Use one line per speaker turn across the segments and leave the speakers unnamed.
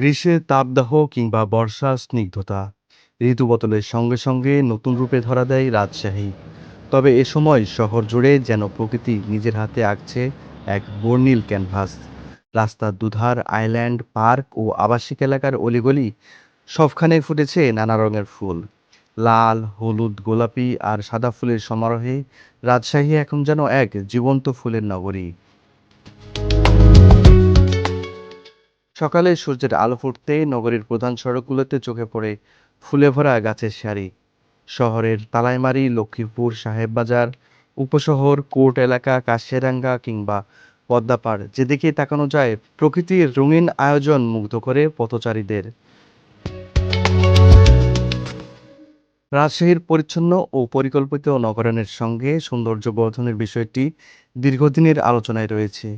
গ্রীষ্মের তাপদাহ কিংবা বর্ষার স্নিগ্ধতা ঋতু বদলের সঙ্গে সঙ্গে নতুন রূপে ধরা দেয় রাজশাহী। তবে এ সময় শহর জুড়ে যেন প্রকৃতি নিজের হাতে আঁকছে এক বর্ণিল ক্যানভাস। রাস্তার দুধার আইল্যান্ড, পার্ক ও আবাসিক এলাকার অলিগলি সবখানে ফুটেছে নানা রঙের ফুল। লাল, হলুদ, গোলাপি আর সাদা ফুলের সমারোহে রাজশাহী এখন যেন এক জীবন্ত ফুলের নগরী। সকালে সূর্যের আলো ফুটতেই নগরীর প্রধান সড়কগুলোতে চোখে পড়ে ফুলে ভরা গাছের সারি। শহরের তালাইমারি, লক্ষ্মীপুর, সাহেববাজার, উপশহর, কোর্ট এলাকা, কাশিয়াডাঙ্গা কিংবা পদ্মাপাড়, যেদিকেই তাকানো যায় প্রকৃতির রঙিন আয়োজন মুগ্ধ করে পথচারীদের। রাজশাহীর পরিচ্ছন্ন ও পরিকল্পিত নগরায়নের সঙ্গে সৌন্দর্য বর্ধনের বিষয়টি দীর্ঘদিনের আলোচনায় রয়েছে।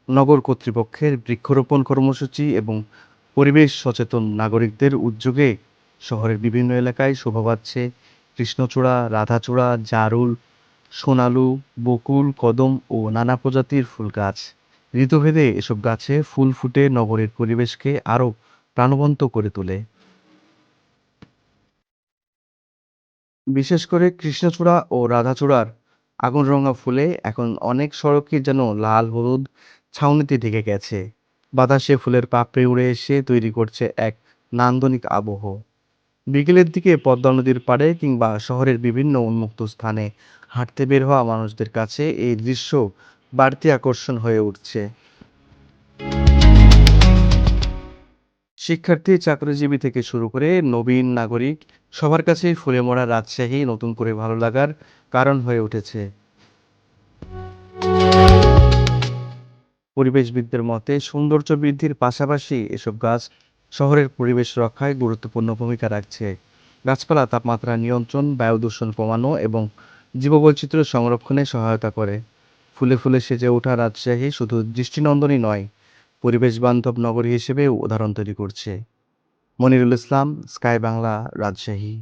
নগর কর্তৃপক্ষের বৃক্ষরোপণ কর্মসূচি এবং পরিবেশ সচেতন নাগরিকদের উদ্যোগে শহরের বিভিন্ন এলাকায় শোভা পাচ্ছে কৃষ্ণচূড়া, রাধাচূড়া, জারুল, সোনালু, বকুল, কদম ও নানা প্রজাতির ফুল গাছ। ঋতুভেদে এসব গাছে ফুল ফুটে নগরের পরিবেশকে আরও প্রাণবন্ত করে তোলে। বিশেষ করে কৃষ্ণচূড়া ও রাধাচূড়ার আগুনরঙা ফুলে এখন অনেক সড়কই যেন লাল হলুদ ছাউনিতে ঢেকে গেছে। বাতাসে ফুলের পাপড়ি উড়ে এসে তৈরি করছে এক নান্দনিক আবহ। বিকেলের দিকে পদ্মা নদীর পাড়ে কিংবা শহরের বিভিন্ন উন্মুক্ত স্থানে হাঁটতে বের হওয়া মানুষদের কাছে এই দৃশ্য বাড়তি আকর্ষণ হয়ে উঠছে। শিক্ষার্থী, চাকরিজীবী থেকে শুরু করে নবীন নাগরিক, সবার কাছেই ফুলে মোড়া রাজশাহী নতুন করে ভালো লাগার কারণ হয়ে উঠেছে। পরিবেশবিদদের মতে সৌন্দর্য বৃদ্ধির পাশাপাশি এসব গাছ শহরের পরিবেশ রক্ষায় গুরুত্বপূর্ণ ভূমিকা রাখছে। গাছপালা তাপমাত্রা নিয়ন্ত্রণ, বায়ু দূষণ কমানো এবং জীববৈচিত্র্য সংরক্ষণে সহায়তা করে। ফুলে ফুলে সেজে ওঠা রাজশাহী শুধু দৃষ্টিনন্দনই নয়, পরিবেশ বান্ধব নগরী হিসেবেও উদাহরণ তৈরি করছে। মনিরুল ইসলাম, স্কাই বাংলা, রাজশাহী।